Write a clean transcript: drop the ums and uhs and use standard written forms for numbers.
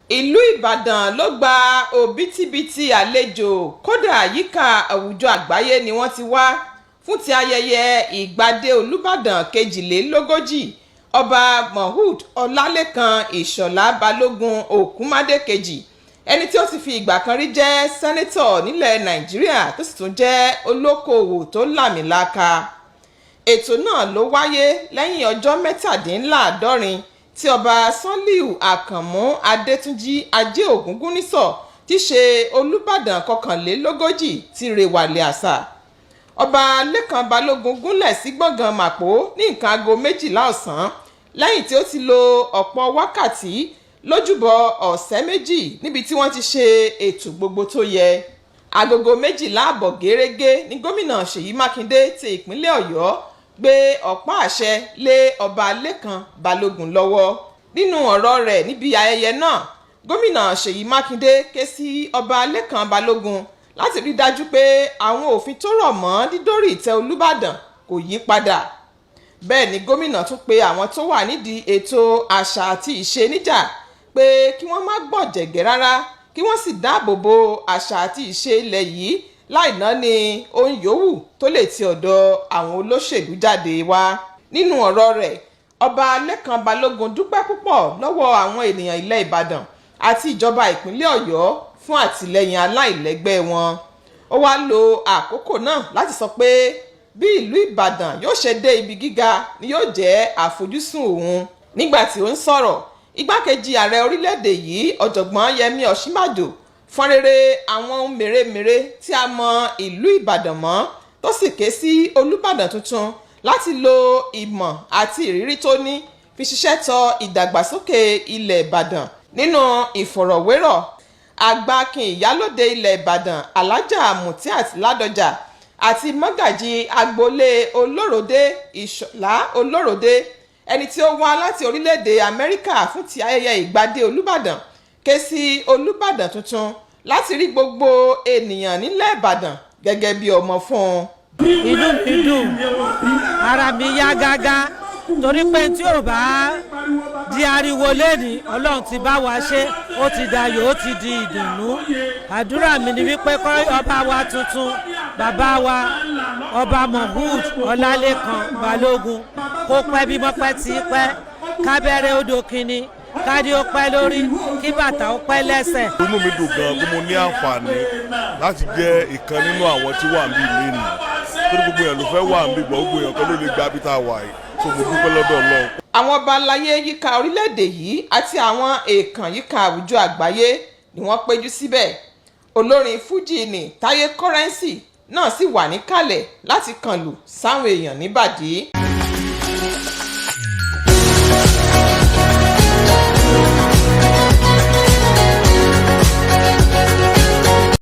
ìlú Ìbàdàn ló gba òbítíbitì àlejò kódà yíká àwùjọ àgbáyé ni wọ́n ti wá fún ti ayẹyẹ ìgbadé Olúbàdàn kejìlélógójì ọba Mohud Ọlálékan Ìṣọ̀lá Balógun Òkúmádé kejì, ẹni tí ó ti fi ìgbà kan rí jẹ́ sẹ́nẹ́tọ̀ nílẹ̀ Nàìjíríà tó sì tún jẹ́ olókoòwò tó làmìlaka. Ètò náà ló wáyé lẹ́yìn ọjọ́ mẹ́tàdínláàádọ́rin tí ọba Sànlíù Àkànmú Adétúnjì Ajé Ògúngúnnísọ̀ tí ṣe Olúbàdàn kọkànlélógójì ti rèwàlẹ̀ àṣà. Ọba Lekan Balogun gúnlẹ̀ sí gbọ̀ngàn Màpó ní nǹkan aago 12 ọ̀sán lẹ́yìn tí ó ti lo ọ̀pọ̀ wákàtí lójúbọ ọ̀sẹ̀ méjì níbi tí wọ́n ti ṣe ètò gbogbo tó yẹ. Agogo 12 gẹ́rẹ́gẹ́ ní gómìnà Ṣèyí Mákindé ti ìpínlẹ̀ Ọ̀yọ́ gbé ọ̀pá àṣẹ lé ọba Lekan Balogun lọ́wọ́. Nínú ọ̀rọ̀ rẹ̀ níbi ayẹyẹ náà, gómìnà Ṣèyí Mákindé ké sí ọba Lekan Balogun láti rí dájú pé àwọn òfin tó rọ̀ mọ́ dídórí ìtẹ́ Olúbàdàn kò yí padà. Bẹ́ẹ̀ ni gómìnà tún pe àwọn tó wà nídìí ètò àṣà àti ìṣe níjà pé kí wọ́n má gbọ̀jẹ̀gẹ́ rárá, kí wọ́n sì dáàbò bo àṣà àti ìṣe ilẹ̀ yìí láì náání ohun yòówù tó lè ti ọ̀dọ̀ àwọn olóṣèlú jáde wá. Nínú ọ̀rọ̀ rẹ̀, ọba Lekan Balogun dúpẹ́ púpọ̀ lọ́wọ́ àwọn ènìyàn ilẹ̀ Ìbàdàn àti ìjọba ìpínlẹ̀ Ọ̀yọ́ fún àtìlẹ́yìn aláìlẹ́gbẹ́ wọn. Ó wá lo àkókò náà láti sọ pé bí ìlú Ìbàdàn yóò ṣe dé ibi gíga ni yóò jẹ́ àfojúsùn òun. Nígbà tí ó ń sọ̀rọ̀, igbákejì ààrẹ orílẹ̀-èdè yìí ọ̀jọ̀gbọ́n Yẹmí Ọ̀ṣínbàjò fọ́n rere àwọn ohun mèremère tí a mọ ìlú Ìbàdàn mọ́, tó sì ké sí Olúbàdàn tuntun láti lo ìmọ̀ àti ìrírí tó ní fi ṣiṣẹ́ tọ ìdàgbàsókè ilẹ̀ Ìbàdàn. Nínú ìfọ̀rọ̀wérọ̀, àgbàkin ìyálóde ilẹ̀ Ìbàdàn Alájà Mutiat Ládọjà àti mọ́gàjí agboolé Olóròdé Ìṣọ̀lá Olóròdé, ẹni tí ó wá láti orílẹ̀-èdè Amẹ́ríkà fún ti ayẹyẹ ìgbadé Olúbàdàn, ké sí Olúbàdàn tuntun láti rí gbogbo ènìyàn nílẹ̀ Ìbàdàn gẹ́gẹ́ bí ọmọ fún un. Inú mi dùn, ara mi yá gágá, torí pé tí ò bá di ariwo lẹ́ni Ọlọ́run ti bá wa ṣe, ó ti dayọ̀, ó ti di ìdùnnú. Àdúrà mi ni wípé kọ́ ọba wa tuntun, bàbá wa ọba Mohud Ọlálékan Balógun, kó pẹ́ bí mọ́pẹ́ ti pẹ́, kábẹ́rẹ́ odò kínní, kádé ó pẹ́ lórí, kí bàtà ó pẹ́ lẹ́sẹ̀. Inú mi dùn gan-an pé mo ní àǹfààní láti jẹ́ ìkan nínú àwọn tí wà níbí lẹ́nu. Torí gbogbo èèyàn ló fẹ́ wà níbí, gbogbo èèyàn kan ló lè gba bí tá a wà yìí, tó mo dúpẹ́ lọ́dọ̀ Ọlọ́run. Àwọn ọba aláyé yíká orílẹ̀-èdè yìí àti àwọn èèkàn yíká àwùjọ àgbáyé ni wọ́n péjú síbẹ̀. Olórin fújì ní Táyé Kọ́rẹ́nsì náà sì wà níkàlẹ̀ láti kànlù sáwọn èèyàn níbàdí.